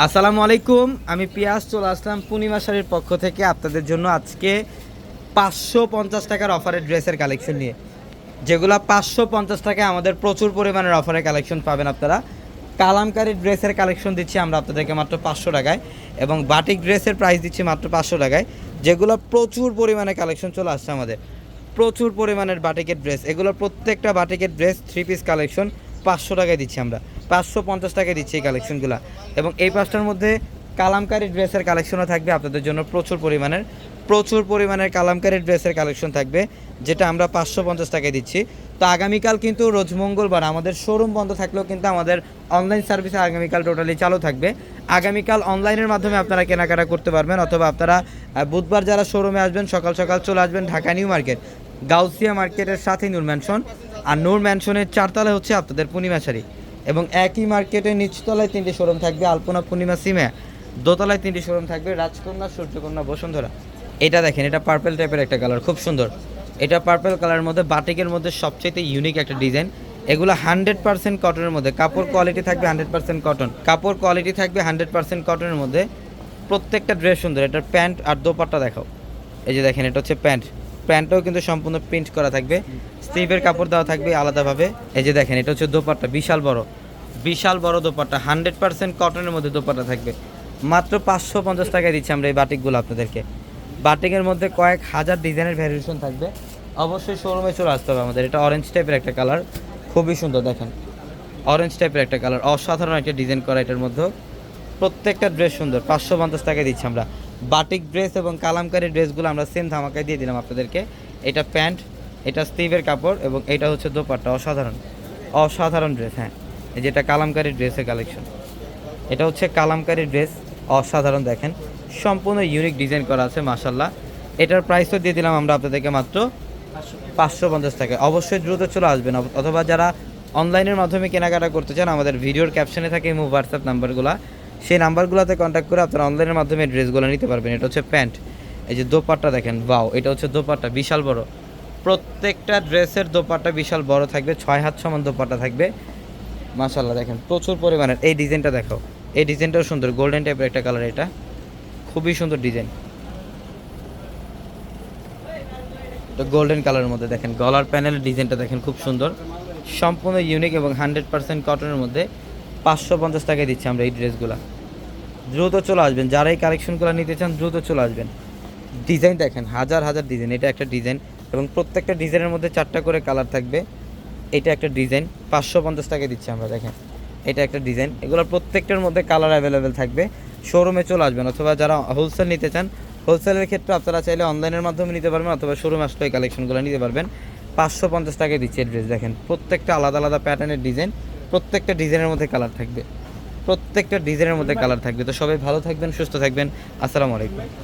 আসসালামু আলাইকুম, আমি পিয়াস চলে আসলাম পূর্ণিমা শাড়ির পক্ষ থেকে আপনাদের জন্য আজকে 550 টাকার অফারের ড্রেসের কালেকশন নিয়ে, যেগুলো 550 টাকায় আমাদের প্রচুর পরিমাণের অফারের কালেকশন পাবেন আপনারা। কালামকারী ড্রেসের কালেকশন দিচ্ছি আমরা আপনাদেরকে মাত্র 500 টাকায়, এবং বাটিক ড্রেসের প্রাইস দিচ্ছি মাত্র 500 টাকায়, যেগুলো প্রচুর পরিমাণে কালেকশন চলে আসছে আমাদের। প্রচুর পরিমাণের বাটিকের ড্রেস, এগুলো প্রত্যেকটা বাটিকের ড্রেস 3 পিস কালেকশন 500 টাকায় দিচ্ছি আমরা, 550 টাকায় দিচ্ছি এই কালেকশনগুলো। এবং এই পাঁচটার মধ্যে কালামকারী ড্রেসের কালেকশনও থাকবে আপনাদের জন্য প্রচুর পরিমাণের কালামকারী ড্রেসের কালেকশন থাকবে, যেটা আমরা 550 টাকায় দিচ্ছি। তো আগামীকাল কিন্তু রোজ মঙ্গলবার আমাদের শোরুম বন্ধ থাকলেও কিন্তু আমাদের অনলাইন সার্ভিসে আগামীকাল টোটালি চালু থাকবে। আগামীকাল অনলাইনের মাধ্যমে আপনারা কেনাকাটা করতে পারবেন, অথবা আপনারা বুধবার যারা শোরুমে আসবেন সকাল সকাল চলে আসবেন ঢাকা নিউ মার্কেট, গাউসিয়া মার্কেটের সাথে নূর ম্যানশন, আর নূর ম্যানশনের 4 তলায় হচ্ছে আপনাদের পূর্ণিমা শাড়ি। এবং একই মার্কেটের নিচতলায় 3টি শোরুম থাকবে, আলপনা, পূর্ণিমা, সিমে। দোতলায় 3টি শোরুম থাকবে, রাজকন্যা, সূর্যকন্যা, বসুন্ধরা। এটা দেখেন, এটা পার্পল টাইপের একটা কালার, খুব সুন্দর। এটা পার্পল কালারের মধ্যে বাটিকের মধ্যে সবচেয়ে ইউনিক একটা ডিজাইন। এগুলো 100% কটনের মধ্যে, কাপড় কোয়ালিটি থাকবে 100% কটন, কাপড় কোয়ালিটি থাকবে 100% কটনের মধ্যে। প্রত্যেকটা ড্রেস সুন্দর। এটার প্যান্ট আর দোপাট্টা দেখাও। এই যে দেখেন, এটা হচ্ছে প্যান্টটাও কিন্তু সম্পূর্ণ প্রিন্ট করা থাকবে, স্লিভের কাপড় দেওয়া থাকবে আলাদাভাবে। এই যে দেখেন, এটা হচ্ছে দোপাট্টা, বিশাল বড় দোপাট্টা, 100% কটনের মধ্যে দোপাট্টা থাকবে। মাত্র 550 টাকায় দিচ্ছি আমরা এই বাটিকগুলো আপনাদেরকে। বাটিকের মধ্যে কয়েক হাজার ডিজাইনের ভ্যারিয়েশন থাকবে, অবশ্যই শোরুমে চলে আসতে হবে আমাদের। এটা অরেঞ্জ টাইপের একটা কালার, খুবই সুন্দর। দেখেন, অরেঞ্জ টাইপের একটা কালার, অসাধারণ একটা ডিজাইন করা এটার মধ্যে। প্রত্যেকটা ড্রেস সুন্দর, 550 টাকায় দিচ্ছি আমরা। বাটিক ড্রেস এবং কালামকারী ড্রেসগুলো আমরা সেম ধামাকায় দিয়ে দিলাম আপনাদেরকে। এটা প্যান্ট, এটা স্লিভের কাপড়, এবং এটা হচ্ছে দোপাট্টা। অসাধারণ ড্রেস। হ্যাঁ, এই যেটা কালামকারী ড্রেসের কালেকশন, এটা হচ্ছে কালামকারী ড্রেস, অসাধারণ। দেখেন, সম্পূর্ণ ইউনিক ডিজাইন করা আছে, মাশাল্লাহ। এটার প্রাইসও দিয়ে দিলাম আমরা আপনাদেরকে মাত্র 550 টাকায়। অবশ্যই দ্রুত চলে আসবেন, অথবা যারা অনলাইনের মাধ্যমে কেনাকাটা করতে চান, আমাদের ভিডিওর ক্যাপশনে থাকে ইমো, হোয়াটসঅ্যাপ নাম্বারগুলো, সেই নাম্বারগুলোতে কন্ট্যাক্ট করে আপনারা অনলাইনের মাধ্যমে ড্রেসগুলো নিতে পারবেন। এটা হচ্ছে প্যান্ট, এই যে দোপাট্টা দেখেন, বাও, এটা হচ্ছে দোপাট্টা, বিশাল বড়। প্রত্যেকটা ড্রেসের দোপাট্টা বিশাল বড় থাকবে, 6 হাত সমান দোপাট্টা থাকবে, মাশাল্লাহ। দেখেন, প্রচুর পরিমাণের। এই ডিজাইনটা দেখো, এই ডিজাইনটাও সুন্দর, গোল্ডেন টাইপের একটা কালার, এটা খুবই সুন্দর ডিজাইন। তো গোল্ডেন কালারের মধ্যে দেখেন, গলার প্যানেলের ডিজাইনটা দেখেন, খুব সুন্দর, সম্পূর্ণ ইউনিক এবং 100% কটনের মধ্যে। 550 টাকায় দিচ্ছি আমরা এই ড্রেসগুলো। দ্রুত চলে আসবেন, যারা এই কালেকশনগুলো নিতে চান দ্রুত চলে আসবেন। ডিজাইন দেখেন, হাজার ডিজাইন। এটা একটা ডিজাইন, এবং প্রত্যেকটা ডিজাইনের মধ্যে 4টা করে কালার থাকবে। এটা একটা ডিজাইন, 550 টাকায় দিচ্ছি আমরা। দেখেন, এটা একটা ডিজাইন। এগুলো প্রত্যেকটার মধ্যে কালার অ্যাভেলেবেল থাকবে। শোরুমে চলে আসবেন, অথবা যারা হোলসেল নিতে চান, হোলসেলের ক্ষেত্রে আপনারা চাইলে অনলাইনের মাধ্যমে নিতে পারবেন, অথবা শোরুমে আসলে এই কালেকশনগুলো নিতে পারবেন। 550 টাকায় দিচ্ছে ড্রেস। দেখেন, প্রত্যেকটা আলাদা প্যাটার্নের ডিজাইন, প্রত্যেকটা ডিজাইনের মধ্যে কালার থাকবে। তো সবাই ভালো থাকবেন, সুস্থ থাকবেন। আসসালামু আলাইকুম।